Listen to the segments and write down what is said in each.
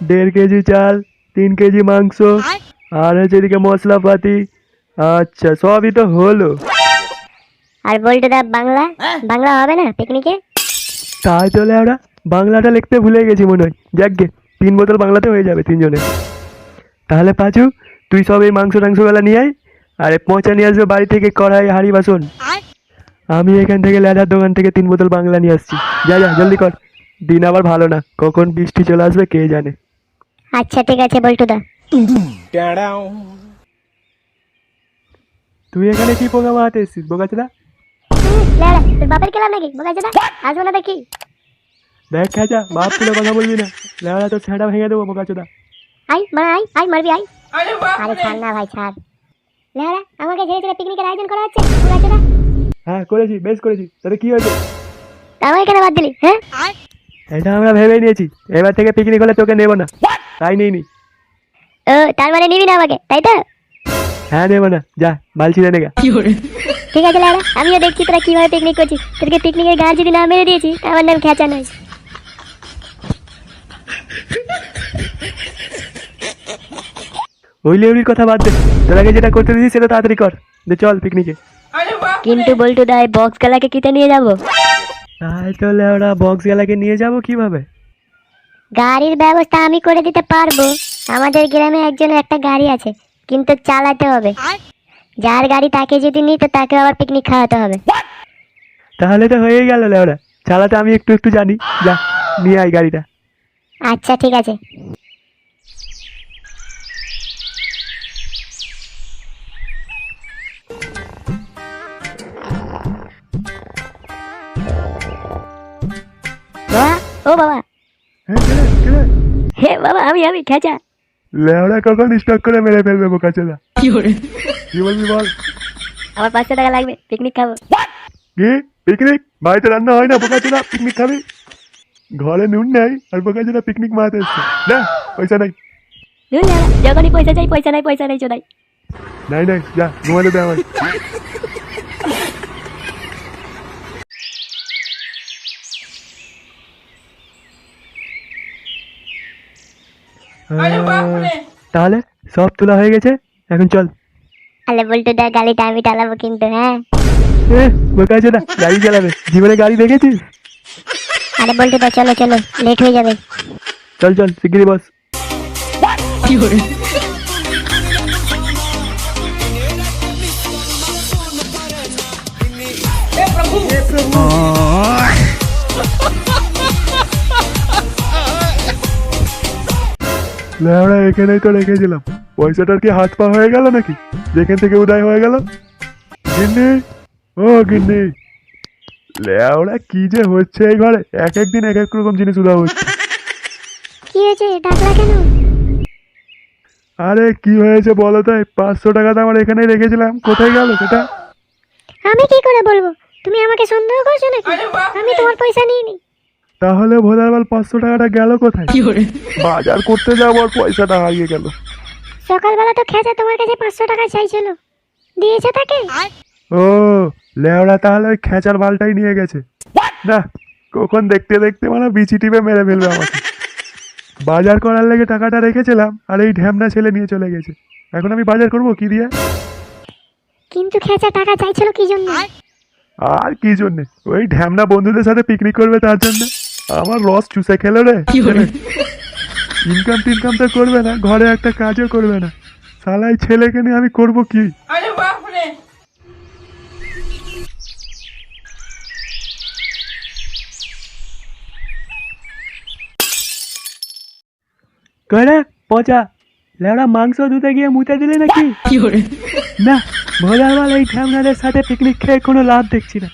1.5 KG চাল, 3 KG মাংস, আর হচ্ছে এদিকে মশলাপাতি। আচ্ছা, সবই তো হলো। আর বল্টুদা বাংলা বাংলা হবে না পিকনিকে? তাই চলে আমরা বাংলাটা লিখতে ভুলে গেছি মনে হয়। যাকগে, 3 বোতল বাংলাতে হয়ে যাবে 3 জনের। তাহলে পাঁচু, তুই সব এই মাংস টাংসগুলো নিয়ে আয়, আর পৌঁছা নিয়ে আসবে বাড়ি থেকে কড়াই হাঁড়ি বাসন। আমি এখান থেকে ল্যাডার দোকান থেকে 3 বোতল বাংলা নিয়ে আসছি। যা যা জলদি কর, দিন আবার ভালো না, কখন বৃষ্টি চলে আসবে কে জানে। আচ্ছা ঠিক আছে বল্টুদা। তুই এখানে কি পোকা মারাতে এসেছিস বোকাচোদা? লেড়া, তোর বাপের খেলাম নাকি বোকাচোদা? আসবো না দেখি। দেখ খাঁচা, বাপ তুলে কথা বলবি না, লেওড়া তোর ছেঁড়া ভেঙে দেবো বোকাচোদা। আই মারা আই মারবি আই। আরে ছাড় না ভাই ছাড়। লেড়া, আমাকে ছেড়ে ছেড়ে পিকনিকের আয়োজন করা হচ্ছে বোকাচোদা। হ্যাঁ করেছি, বেশ করেছি। তাহলে কি হয়েছে? আমাকে কেন বাদ দিলি? হ্যাঁ, এটা আমরা ভেবেই নিয়েছি, এবার থেকে পিকনিক হলে তোকে নেবো না, তাই নিইনি। ও তার মানে নিবি না আমাকে, তাই তো? হ্যাঁ নেবো না, যা বালছি রে নেগা। ঠিক আছে লেড়া, আমিও দেখছি তোরা কিভাবে পিকনিক করছিস। তোদেরকে পিকনিকের গাড় যদি না মেরে দিয়েছি তা আমার নাম খেঁচা নয়। ওই লেউরির কথা বাদ দে, তোর আগে যেটা করতে দিয়েছিস সেটা তাড়াতাড়ি কর, দে চল পিকনিকে। কিন্তু বল্টুদা এই বক্স গালাকে কিতে নিয়ে যাবো? তাই তো লেওড়া, বক্স গেলাকে নিয়ে যাবো কিভাবে? গাড়ির ব্যবস্থা আমি করে দিতে পারবো। আমাদের গ্রামে একজনের একটা গাড়ি আছে, কিন্তু চালাতে হবে। যার গাড়ি তাকে যদি নিই তো তাকে আবার পিকনিক খাওয়াতে হবে। তাহলে তো হয়েই গেল লেওড়া, চালাতে আমি একটু একটু জানি, যা নিয়ে আয় গাড়িটা। আচ্ছা ঠিক আছে। বাবা, ও বাবা। হ্যাঁ কে রে, কে রে? হে বাবা, আমি খেঁচা। লেওড়া কখন স্টক করে মেরে ফেলবে বোকাচোদা। কি বলবি বল। আমার 500 টাকা লাগবে, পিকনিক খাবো। কি পিকনিক? বাড়িতে রান্না হয় না বোকাচোদা, পিকনিক খাবি? ঘরে নুন নাই আর বোকাচোদা পিকনিক মারাতে এসছে? না, পয়সা নাই। ধুর লেড়া, যখনই পয়সা চাই পয়সা নাই চোদাই। নাই নাই, যা ঘুমাতে দে আমার। তাহলে সব তোলা হয়ে গেছে, এখন চল। আলে বল্টুদা, গাড়িটা আমি চালাবো কিন্তু, হ্যাঁ? বোকাচোদা গাড়ি চালাবে? জীবনে গাড়ি দেখেছিস? আরে বল্টুদা চলো চলো, লেট হয়ে যাবে। চল চল শিগগিরি বস। লেওড়া এখানেই তো রেখেছিলাম, পয়সাটার কি হাত পা হয়ে গেল নাকি যেখান থেকে উদয় হয়ে গেল? গিন্নি, ও গিন্নি, লেওড়া কি যে হচ্ছে এই ঘরে, এক একদিন এক এক রকম জিনিস উদয় হচ্ছে। কি হয়েছে, ডাকলা কেন? আরে কি হয়েছে বলো তো? 500 টাকা তো আমার এখানেই রেখেছিলাম, কোথায় গেল সেটা? আমি কি করে বলবো? তুমি আমাকে সন্দেহ করছো নাকি? আমি তোমার পয়সা নিইনি। তাহলে ভোলারবাল 500 টাকাটা গেল কোথায়? বাজার করতে যাবো আর পয়সাটা হারিয়ে গেল। সকালবেলা তো খেঁচা তোমার কাছে 500 টাকা চাইছিল, দিয়েছো তাকে? ও লেওড়া, তাহলে ওই খেঁচার বালটাই নিয়ে গেছে। না, কখন দেখতে দেখতে মানে বিচি টিপে মেরে ফেলবে আমাকে। বাজার করার লেগে টাকাটা রেখেছিলাম আর এই ঢ্যামনা ছেলে নিয়ে চলে গেছে। এখন আমি বাজার করবো কি দিয়ে? কিন্তু খেঁচা টাকা চাইছিল কি জন্য? আর কি জন্যে? ওই ঢ্যামনা বন্ধুদের সাথে পিকনিক করবে তার জন্য। আমার লস চুষে খেলো রে। ইনকাম টিনকাম তো করবে না, ঘরে একটা কাজও করবে না, শালাই ছেলেকে নিয়ে আমি করবো কি? করে পচা লেওড়া, মাংস ধুতে গিয়ে মুতে দিলে নাকি? না, ভোলারবাল এই ঢ্যামনাদের সাথে পিকনিক খেয়ে কোনো লাভ দেখছি না,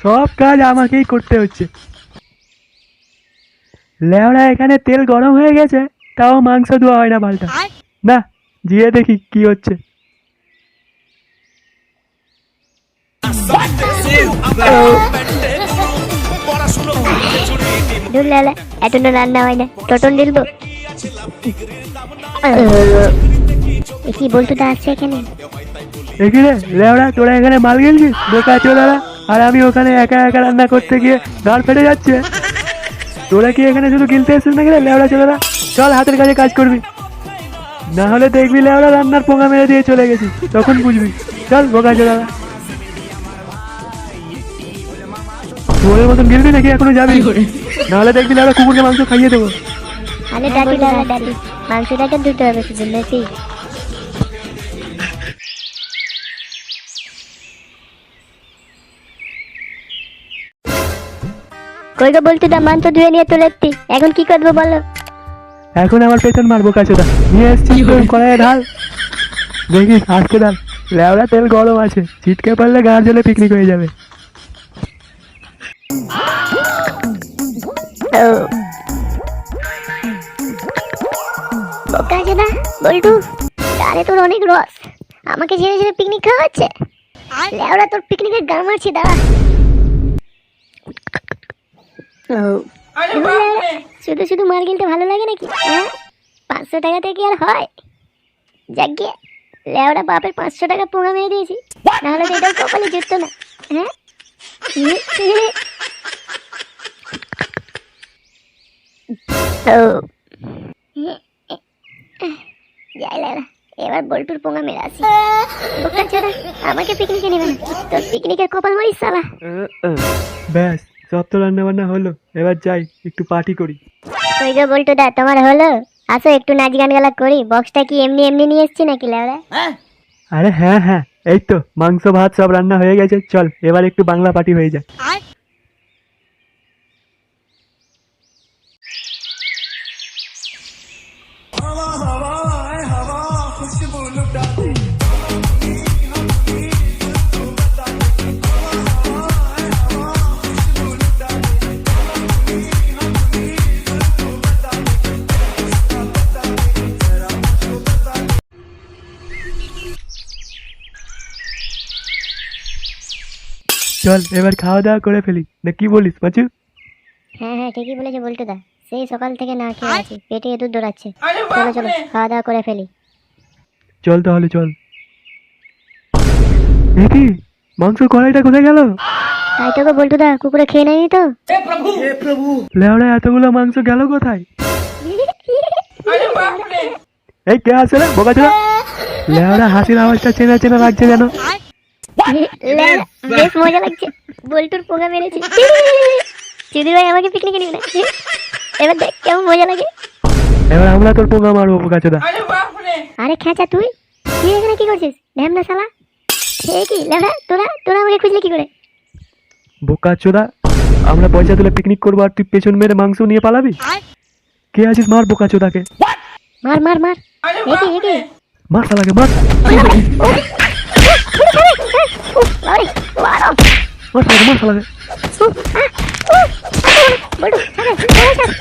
সব কাজ আমাকেই করতে হচ্ছে। লেওড়া এখানে তেল গরম হয়ে গেছে, তাও মাংস ধোয়া হয় না বালটা। না, গিয়ে দেখি কি হচ্ছে। দূর লেলা, এতটা রান্না হয় না, টোটন দিলবো। কি বল্টুদা আসছে এখানে? এখানে লেওড়া, তোরা এখানে মাল গেলছিস বোকা চোদারা, আর আমি ওখানে একা একা রান্না করতে গিয়ে গাড় ফেটে যাচ্ছে। তোরা কি এখানে শুধু গিলতে এসছিস নাকি লেওড়া চোদারা? চল হাতের কাছে কাজ করবি, না হলে দেখবি লেওরা রান্নার পোঙা মেরে দিয়ে চলে গেছি, তখন বুঝবি। চল বোকা চোদা, তোরের মতন গেলবি নাকি এখনো যাবি? না হলে দেখবি লেওরা কুকুরকে মাংস খাইয়ে দেবো। আরে ডাকি দাদা ডাকি, মাংসটাকে ধুতে হবে শুধু নাকি? কই গো বলতে দা, মাংস ধুয়ে নিয়ে চলে এসছি, এখন কি করবো বলো? এখন আমার পেছন মারবো কাছোদা, নিয়ে এসছি কড়াইয়ে ঢাল, দেখিস আজকে ঢাল। লেওড়া তেল গরম আছে, ছিটকে পড়লে গার জলে পিকনিক হয়ে যাবে। বোকা দাদা বল্টু, গানে তোর অনেক রস, আমাকে ছেড়ে ছেড়ে পিকনিক খাওয়া হচ্ছে। লেওড়া তোর পিকনিকের গান মারছি, দাঁড়া। শুধু শুধু মার গিলতে ভালো লাগে নাকি? হ্যাঁ, 500 টাকাতে কি আর হয়? যাকে লেওড়া বাপের 500 টাকা পোঙা মেরে দিয়েছি, নাহলে তো এটাও কপালে জুটতো না। হ্যাঁ যাই লেওড়া, এবার বল্টুর পোঙা মেরে আসি। বোকা চোদা, আমাকে পিকনিকে নেবে না, তোর পিকনিকের কপাল মরিস শালা। ব্যাস, সব তো রান্না বান্না হলো, এবার যাই একটু পার্টি করি। ওই গো বল্টু দা, তোমার হলো? আসো একটু নাচ গান গালা করি। বক্সটা কি এমনি এমনি নিয়ে এসছি নাকি লেওড়া? আরে হ্যাঁ হ্যাঁ, এই তো মাংস ভাত সব রান্না হয়ে গেছে, চল এবার একটু বাংলা পার্টি হয়ে যায়। চল এবার খাওয়া দাওয়া করে ফেলি, না কি বলিস পাঁচু? হ্যাঁ হ্যাঁ, ঠিকই বলেছে বল্টু দা, সেই সকাল থেকে না খেয়ে আছি, পেটে এদুর দৌড়াচ্ছে। চলো চলো খাওয়া দাওয়া করে ফেলি। চল তাহলে চল। দেখি মাংস কড়াইটা কোথায় গেল? তাই তো গো বল্টু দা, কুকুরে খেয়ে নেয়নি তো? লেওড়া এতগুলো মাংস গেল কোথায়? এই কে আছে রে বোকা ছোড়া? লেওড়া হাসির আওয়াজটা চেনা চেনা লাগছে যেন। লেওড়া, বেশ মজা লাগছে, বল্টুর পোঙা মেরেছি। চুদির ভাই আমাকে পিকনিকে নিবে না, এবার দেখ কেমন মজা লাগে। এবার আমরা তোর পোঙা মারবো বোকা চোদা। আরে খেঁচা, তুই তুই এখানে কি করছিস? ঢ্যামনা শালা, খেয়ে কি লেওড়া? তোরা তোরা আমাকে খুঁজলে কি করে? বোকা চোদা, আমরা পয়সা তুলে পিকনিক করবো আর তুই পেছন মেরে মাংস নিয়ে পালাবি? কে আছিস? মার বোকা চোদাকে, মার মার মার, একে একে মার শালাকে মার, মার শালাকে, মার শালাকে। বল্টু ছাড়ে, ছাড়ে, ছাড়ে।